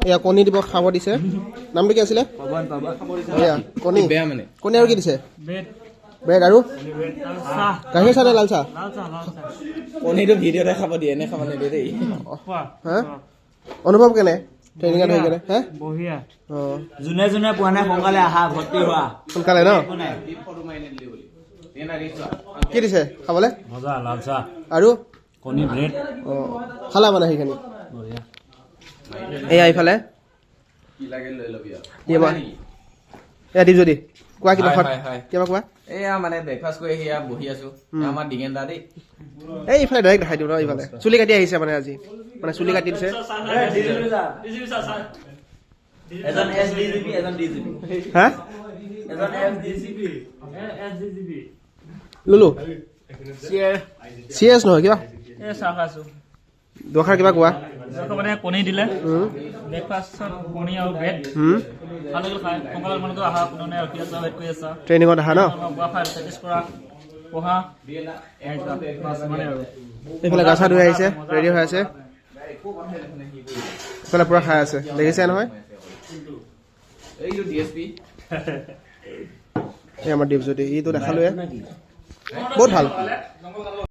এয়া কণী দিব খাব দিছে নামটো কি আছিলে এয়া কণী কণী আৰু কি দিছে ব্ৰেড আৰু গাখীৰ চাহ নে লাল চাহ কণীটো ভিডিঅ'তে খাব দিয়ে এনে খাব নিদিয়ে দেই হা অনুভৱ কেনে ট্ৰেইনিঙত হৈ কেনে হা বঢ়িয়া অঁ যোনে যোনে পোৱা নাই সোনকালে আহা ভৰ্তি হোৱা সোনকালে ন কি দিছে খাবলৈ মজা লাল চাহ আৰু কণী ব্ৰেড অঁ খালা মানে সেইখিনি এয়া এইফালে এয়া দিম যদি কোৱা কিবা কিবা কোৱা এয়া মানে ব্ৰেকফাষ্ট কৰি আহি বহি আছো আমাৰ ডিগেন্দা দেই এই ইফালে ডাইৰেক্ট দেখাই দিওঁ ন ইফালে চুলি কাটি আহিছে মানে আজি মানে চুলি কাটি দিছে এজন SDGP এজন DGP হা এজন SDGP লুলু চিৰিয়াছ নহয় কিবা চাহ খাইছো দুখাৰ কিবা কোৱা মানে কণী দিলে ব্ৰেকফাষ্টত কণী আৰু ব্ৰেড ভাল লাগিল খাই সোনকালে তোমালোকে অহা কোনে ৰখি আছা ৱেইট কৰি আছা ট্ৰেইনিঙত আহা ন প্ৰেক্টিছ কৰা পঢ়া মানে আৰু এইফালে গা চা ধুই আহিছে ৰেডি হৈ আছে এইফালে পুৰা খাই আছে দেখিছে নহয় এই আমাৰ দীপজ্যোতি ইটো দেখালোৱে বহুত ভাল